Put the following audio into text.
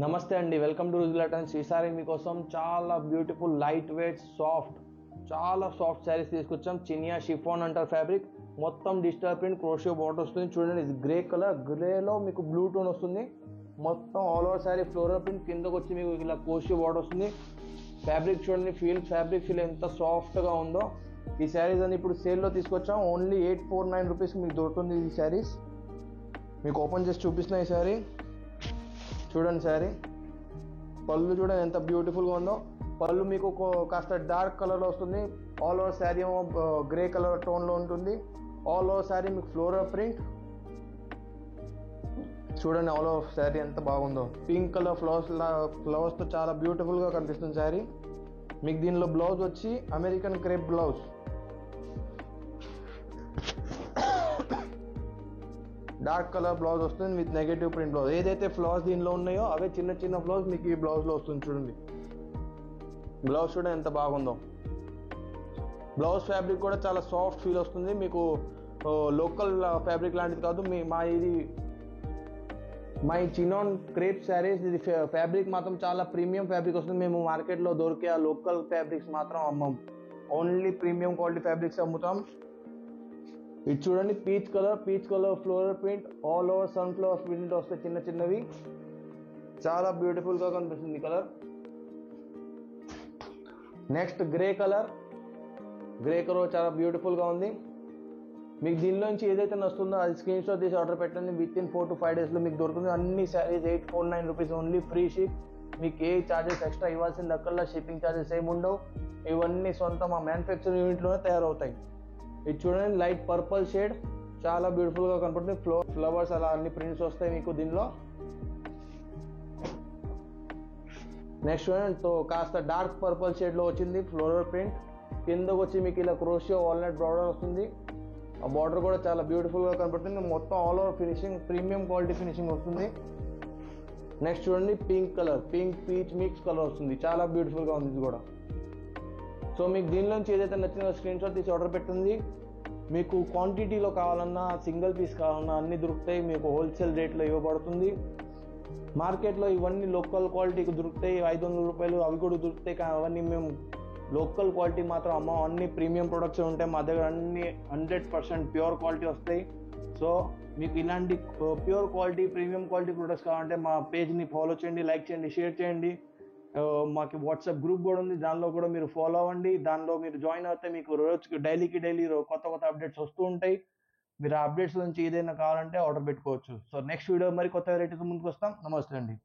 నమస్తే అండి, welcome to రుజుల turns. ఈసారి మీకోసం చాలా బ్యూటిఫుల్ లైట్ వెయిట్ చాలా సాఫ్ట్ శారీస్ తీసుకొచ్చాం. చినియా షిఫాన్ అంటారు ఫ్యాబ్రిక్. మొత్తం డిజిటల్ ప్రింట్ క్రోషియో బార్డర్ వస్తుంది. చూడండి, ఇది గ్రే కలర్, గ్రేలో మీకు బ్లూ టోన్ వస్తుంది. మొత్తం all over sari floral print, కిందకు వచ్చి మీకు ఇలా క్రోషియో బార్డర్ వస్తుంది. ఫ్యాబ్రిక్ చూడండి, ఫ్యాబ్రిక్ ఫీల్ ఎంత సాఫ్ట్గా ఉందో. ఈ శారీస్ అని ఇప్పుడు సేల్లో తీసుకొచ్చాం. ఓన్లీ 849 రూపీస్కి మీకు దొరుకుతుంది ఈ శారీస్. మీకు ఓపెన్ చేసి చూపిస్తున్నా. ఈ శారీ చూడండి, శారీ పళ్ళు చూడండి ఎంత బ్యూటిఫుల్గా ఉందో. పళ్ళు మీకు కాస్త డార్క్ కలర్లో వస్తుంది. ఆల్ ఓవర్ శారీ ఏమో గ్రే కలర్ టోన్లో ఉంటుంది. ఆల్ ఓవర్ శారీ మీకు ఫ్లోరల్ ప్రింట్ చూడండి. ఆల్ ఓవర్ శారీ ఎంత బాగుందో. పింక్ కలర్ ఫ్లవర్స్తో చాలా బ్యూటిఫుల్గా కనిపిస్తుంది శారీ. మీకు దీనిలో బ్లౌజ్ వచ్చి American crepe blouse, dark colour blouse వస్తుంది విత్ నెగటివ్ ప్రింట్ బ్లౌజ్. ఏదైతే ఫ్లవర్స్ దీనిలో ఉన్నాయో అవే చిన్న చిన్న ఫ్లవర్స్ మీకు ఈ బ్లౌజ్లో వస్తుంది. చూడండి, బ్లౌజ్ చూడండి ఎంత బాగుందో. బ్లౌజ్ ఫ్యాబ్రిక్ కూడా చాలా సాఫ్ట్ ఫీల్ వస్తుంది మీకు. లోకల్ ఫ్యాబ్రిక్ లాంటిది కాదు. మా చినాన్ క్రేప్ శారీస్, ఇది ఫ్యాబ్రిక్ మాత్రం చాలా ప్రీమియం ఫ్యాబ్రిక్ వస్తుంది. మేము మార్కెట్లో దొరికే ఆ లోకల్ ఫ్యాబ్రిక్స్ మాత్రం అమ్మం. ఓన్లీ ప్రీమియం క్వాలిటీ ఫ్యాబ్రిక్స్ అమ్ముతాం. ఇది చూడండి, peach colour floral print, all over sunflower print వస్తాయి చిన్న చిన్నవి. చాలా బ్యూటిఫుల్గా కనిపిస్తుంది కలర్. నెక్స్ట్ గ్రే కలర్ చాలా బ్యూటిఫుల్గా ఉంది. మీకు దీనిలోంచి ఏదైతే నస్తుందో అది స్క్రీన్ షాట్ తీసి ఆర్డర్ పెట్టండి. విత్ ఇన్ 4 to 5 daysలో మీకు దొరుకుతుంది. అన్ని saris 849 rupees only, free ship. మీకు ఏ ఛార్జెస్ ఎక్స్ట్రా ఇవ్వాల్సింది అక్కర్లా. షిప్పింగ్ ఛార్జెస్ ఏమి ఉండవు. ఇవన్నీ సొంత మా మ్యానుఫ్యాక్చరింగ్ యూనిట్లోనే తయారవుతాయి. ఇది చూడండి, లైట్ పర్పుల్ షేడ్ చాలా బ్యూటిఫుల్గా కనపడుతుంది. ఫ్లవర్స్ అలా అన్ని ప్రింట్స్ వస్తాయి మీకు దీనిలో. నెక్స్ట్ చూడండి, కాస్త డార్క్ పర్పుల్ షేడ్లో వచ్చింది ఫ్లోరల్ ప్రింట్. కిందకు వచ్చి మీకు ఇలా క్రోషియో వాల్నట్ బార్డర్ వస్తుంది. ఆ బార్డర్ కూడా చాలా బ్యూటిఫుల్గా కనపడుతుంది. మొత్తం all over finishing, premium quality finishing వస్తుంది. నెక్స్ట్ చూడండి, పింక్ పీచ్ మిక్స్ కలర్ వస్తుంది. చాలా బ్యూటిఫుల్గా ఉంది ఇది కూడా. సో మీకు దీనిలోంచి ఏదైతే నచ్చిన స్క్రీన్ షాట్ తీసి ఆర్డర్ పెట్టింది. మీకు క్వాంటిటీలో కావాలన్నా, సింగిల్ పీస్ కావాలన్నా అన్నీ దొరుకుతాయి. మీకు హోల్సేల్ రేట్లో ఇవ్వబడుతుంది. మార్కెట్లో ఇవన్నీ లోకల్ క్వాలిటీకి దొరుకుతాయి. 500 రూపాయలు అవి కూడా దొరుకుతాయి. కానీ అవన్నీ మేము లోకల్ క్వాలిటీ మాత్రం అమ్మ. అన్ని ప్రీమియం ప్రొడక్ట్స్ ఉంటాయి మా దగ్గర. అన్ని 100% ప్యూర్ క్వాలిటీ వస్తాయి. సో మీకు ఇలాంటి pure quality, premium quality products కావాలంటే మా పేజ్ని ఫాలో చేయండి, లైక్ చేయండి, షేర్ చేయండి. మాకు వాట్సాప్ గ్రూప్ కూడా ఉంది, దానిలో కూడా మీరు ఫాలో అవ్వండి. దానిలో మీరు జాయిన్ అవుతే మీకు రోజుకి డైలీ కొత్త అప్డేట్స్ వస్తూ ఉంటాయి. మీరు ఆ అప్డేట్స్ నుంచి ఏదైనా కావాలంటే ఆర్డర్ పెట్టుకోవచ్చు. సో నెక్స్ట్ వీడియో మరి కొత్త వెరైటీతో ముందుకు వస్తాం. నమస్తే అండి.